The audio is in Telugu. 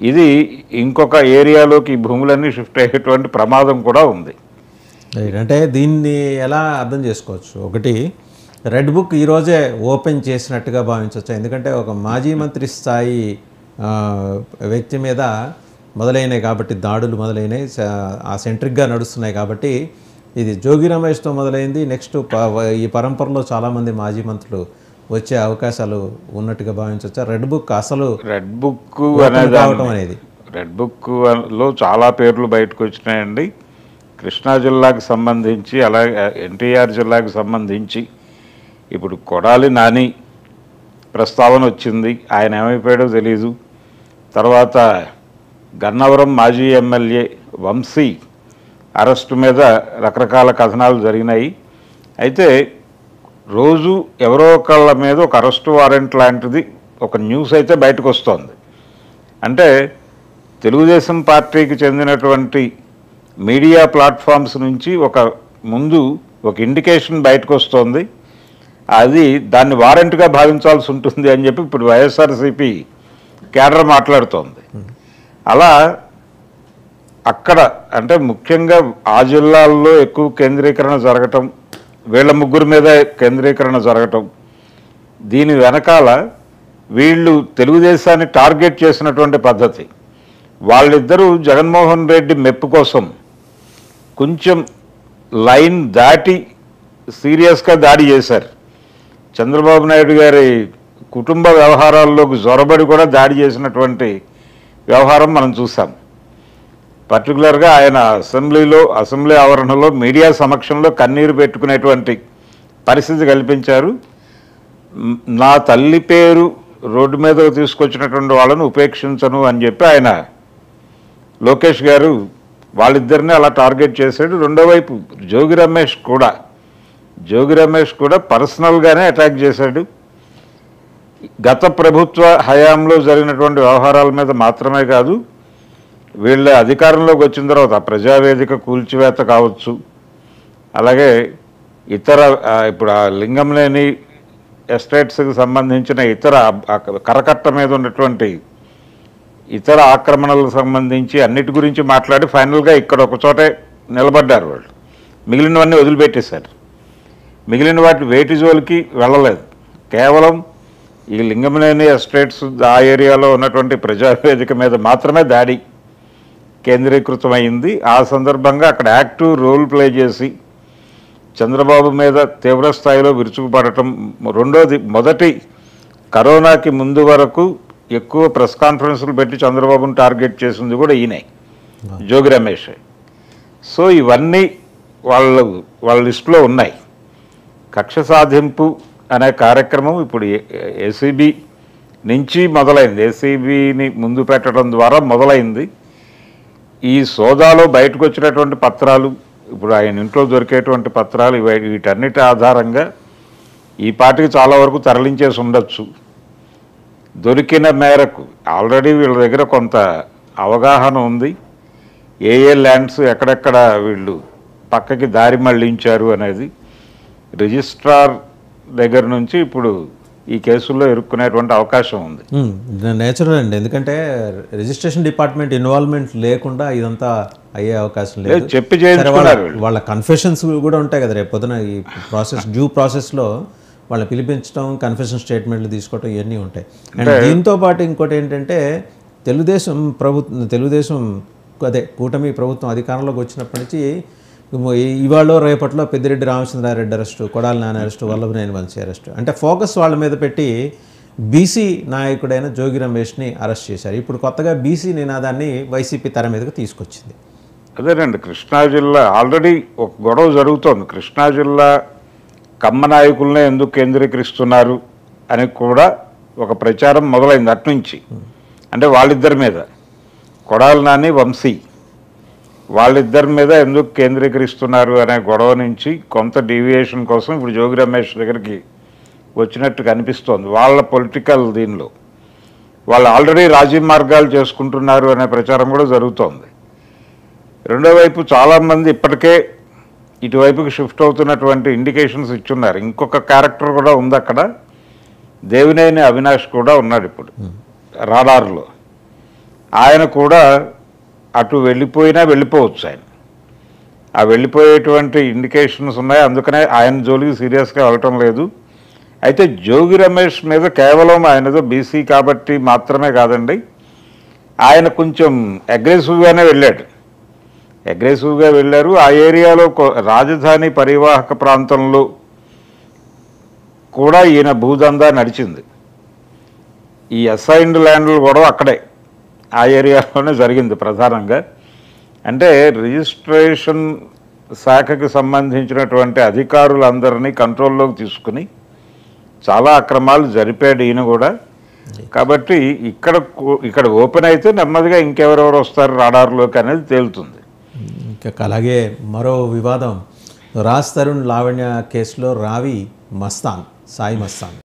ఇది ఇంకొక ఏరియాలోకి ఈ భూములన్నీ షిఫ్ట్ అయ్యేటువంటి ప్రమాదం కూడా ఉంది. అంటే దీన్ని ఎలా అర్థం చేసుకోవచ్చు? ఒకటి, రెడ్ బుక్ ఈరోజే ఓపెన్ చేసినట్టుగా భావించవచ్చు. ఎందుకంటే ఒక మాజీ మంత్రి స్థాయి వ్యక్తి మీద మొదలైనవి కాబట్టి, దాడులు మొదలైనవి, ఆ సెంట్రిక్గా నడుస్తున్నాయి కాబట్టి ఇది జోగి రమేష్తో మొదలైంది. నెక్స్ట్ ఈ పరంపరలో చాలామంది మాజీ మంత్రులు వచ్చే అవకాశాలు ఉన్నట్టుగా భావించవచ్చు. రెడ్ బుక్ అసలు రెడ్ బుక్ అనేది రెడ్ బుక్లో చాలా పేర్లు బయటకు వచ్చినాయండి. కృష్ణా జిల్లాకు సంబంధించి, అలాగే ఎన్టీఆర్ జిల్లాకు సంబంధించి ఇప్పుడు కొడాలి నాని ప్రస్తావన వచ్చింది. ఆయన ఏమైపోయాడో తెలీదు. తర్వాత గన్నవరం మాజీ ఎమ్మెల్యే వంశీ అరెస్టు మీద రకరకాల కథనాలు జరిగినాయి. అయితే రోజు ఎవరో ఒకళ్ళ మీద ఒక అరెస్టు వారెంట్ లాంటిది ఒక న్యూస్ అయితే బయటకు వస్తుంది. అంటే తెలుగుదేశం పార్టీకి చెందినటువంటి మీడియా ప్లాట్ఫామ్స్ నుంచి ముందు ఒక ఇండికేషన్ బయటకు వస్తుంది. అది దాన్ని వారెంట్గా భావించాల్సి ఉంటుంది అని చెప్పి ఇప్పుడు వైఎస్ఆర్సీపీ కేడర్ మాట్లాడుతోంది. అలా అక్కడ అంటే ముఖ్యంగా ఆ జిల్లాల్లో ఎక్కువ కేంద్రీకరణ జరగటం, వీళ్ళ ముగ్గురు మీద కేంద్రీకరణ జరగటం, దీని వెనకాల వీళ్ళు తెలుగుదేశాన్ని టార్గెట్ చేసినటువంటి పద్ధతి. వాళ్ళిద్దరూ జగన్మోహన్ రెడ్డి మెప్పు కోసం కొంచెం లైన్ దాటి సీరియస్గా దాడి చేశారు. చంద్రబాబు నాయుడు గారి కుటుంబ వ్యవహారాల్లోకి జొరబడి కూడా దాడి చేసినటువంటి వ్యవహారం మనం చూసాం. పర్టికులర్గా ఆయన అసెంబ్లీ ఆవరణలో మీడియా సమక్షంలో కన్నీరు పెట్టుకునేటువంటి పరిస్థితి కల్పించారు. నా తల్లి పేరు రోడ్డు మీదకు తీసుకొచ్చినటువంటి వాళ్ళను ఉపేక్షించను అని చెప్పి ఆయన లోకేష్ గారు వాళ్ళిద్దరిని అలా టార్గెట్ చేశాడు. రెండో వైపు జోగి రమేష్ కూడా పర్సనల్గానే అటాక్ చేశాడు. గత ప్రభుత్వ హయాంలో జరిగినటువంటి వ్యవహారాల మీద మాత్రమే కాదు, వీళ్ళ అధికారంలోకి వచ్చిన తర్వాత ప్రజావేదిక కూల్చివేత కావచ్చు, అలాగే ఇతర ఇప్పుడు ఆ లింగంలేని ఎస్టేట్స్కి సంబంధించిన ఇతర కరకట్ట మీద ఉన్నటువంటి ఇతర ఆక్రమణలకు సంబంధించి అన్నిటి గురించి మాట్లాడి ఫైనల్గా ఇక్కడ ఒక చోటే నిలబడ్డారు. వాళ్ళు మిగిలినవన్నీ వదిలిపెట్టేశారు. మిగిలిన వాటి వేటి జోలికి వెళ్ళలేదు. కేవలం ఈ లింగంలేని ఎస్టేట్స్ ఆ ఏరియాలో ఉన్నటువంటి ప్రజావేదిక మీద మాత్రమే దాడి కేంద్రీకృతమైంది. ఆ సందర్భంగా అక్కడ యాక్టివ్ రోల్ ప్లే చేసి చంద్రబాబు మీద తీవ్ర స్థాయిలో విరుచుకుపడటం. మొదటి కరోనాకి ముందు వరకు ఎక్కువ ప్రెస్ కాన్ఫరెన్స్లు పెట్టి చంద్రబాబును టార్గెట్ చేసింది కూడా ఈయనే, జోగి రమేష్. సో ఇవన్నీ వాళ్ళ లిస్టులో ఉన్నాయి. కక్ష సాధింపు అనే కార్యక్రమం ఇప్పుడు ఏసీబీ నుంచి మొదలైంది. ఏసీబీని ముందు పెట్టడం ద్వారా మొదలైంది. ఈ సోదాలో బయటకు వచ్చినటువంటి పత్రాలు, ఇప్పుడు ఆయన ఇంట్లో దొరికేటువంటి పత్రాలు, వీటన్నిటి ఆధారంగా ఈ పార్టీకి చాలా వరకు తరలించేసి ఉండొచ్చు. దొరికిన మేరకు ఆల్రెడీ వీళ్ళ దగ్గర కొంత అవగాహన ఉంది. ఏ ల్యాండ్స్ ఎక్కడెక్కడ వీళ్ళు పక్కకి దారి మళ్లించారు అనేది రిజిస్ట్రార్ దగ్గర నుంచి ఇప్పుడు ఈ కేసుల్లో ఇరుక్కునేటువంటి అవకాశం ఉంది. నేచురల్ అండి, ఎందుకంటే రిజిస్ట్రేషన్ డిపార్ట్మెంట్ ఇన్వాల్వ్మెంట్ లేకుండా ఇదంతా అయ్యే అవకాశం లేదు. చెప్పి చేయించుకున్నారు. వాళ్ళ కన్ఫెషన్స్ కూడా ఉంటాయి కదా రేపు పొద్దున ఈ ప్రాసెస్లో వాళ్ళని పిలిపించడం, కన్ఫెషన్ స్టేట్మెంట్లు తీసుకోవడం, ఇవన్నీ ఉంటాయి. అండ్ దీంతో పాటు ఇంకోటి ఏంటంటే తెలుగుదేశం కూటమి ప్రభుత్వం అధికారంలోకి వచ్చినప్పటి నుంచి ఇవాళ రేపట్లో Peddireddy Ramachandra Reddy arrest, Kodali Nani arrest, Vallabhaneni Vamsi arrest, అంటే ఫోకస్ వాళ్ళ మీద పెట్టి బీసీ నాయకుడైన జోగి రమేష్ని అరెస్ట్ చేశారు. ఇప్పుడు కొత్తగా బీసీ నినాదాన్ని వైసీపీ తెర మీదకి తీసుకొచ్చింది. అదేనండి, కృష్ణా జిల్లా ఆల్రెడీ ఒక గొడవ జరుగుతోంది. కృష్ణా జిల్లా కమ్మ నాయకులనే ఎందుకు కేంద్రీకరిస్తున్నారు అని కూడా ఒక ప్రచారం మొదలైంది అట్నుంచి. అంటే వాళ్ళిద్దరి మీద, కొడాలి నాని వంశీ వాళ్ళిద్దరి మీద ఎందుకు కేంద్రీకరిస్తున్నారు అనే గొడవ నుంచి కొంత డీవియేషన్ కోసం ఇప్పుడు జోగి రమేష్ దగ్గరికి వచ్చినట్టు కనిపిస్తోంది. వాళ్ళ పొలిటికల్ దీనిలో వాళ్ళు ఆల్రెడీ రాజీ మార్గాలు చేసుకుంటున్నారు అనే ప్రచారం కూడా జరుగుతోంది. రెండో వైపు చాలామంది ఇప్పటికే ఇటువైపుకి షిఫ్ట్ అవుతున్నటువంటి ఇండికేషన్స్ ఇచ్చున్నారు. ఇంకొక క్యారెక్టర్ కూడా ఉంది అక్కడ, దేవినేని అవినాష్ కూడా ఉన్నాడు ఇప్పుడు రాడార్లో. ఆయన కూడా అటు వెళ్ళిపోయినా వెళ్ళిపోవచ్చు ఆయన. ఆ వెళ్ళిపోయేటువంటి ఇండికేషన్స్ ఉన్నాయి, అందుకనే ఆయన జోలికి సీరియస్గా వెళ్ళటం లేదు. అయితే జోగి రమేష్ మీద కేవలం ఆయనదో బీసీ కాబట్టి మాత్రమే కాదండి, ఆయన కొంచెం అగ్రెసివ్గానే వెళ్ళాడు. అగ్రెసివ్గా వెళ్ళారు. ఆ ఏరియాలో రాజధాని పరివాహక ప్రాంతంలో కూడా ఈయన భూదందా నడిచింది. ఈ అసైన్డ్ ల్యాండ్లు కూడా అక్కడే ఆ ఏరియాలోనే జరిగింది ప్రధానంగా. అంటే రిజిస్ట్రేషన్ శాఖకి సంబంధించినటువంటి అధికారులందరినీ కంట్రోల్లోకి తీసుకుని చాలా అక్రమాలు జరిపాడు ఈయన కూడా. కాబట్టి ఇక్కడ ఓపెన్ అయితే నెమ్మదిగా ఇంకెవరెవరు వస్తారు రాడార్లోకి అనేది తేలుతుంది. ఇంకా అలాగే మరో వివాదం, రాజ్ తరుణ్ లావణ్య కేసులో రావి మస్తాన్, సాయి మస్తాన్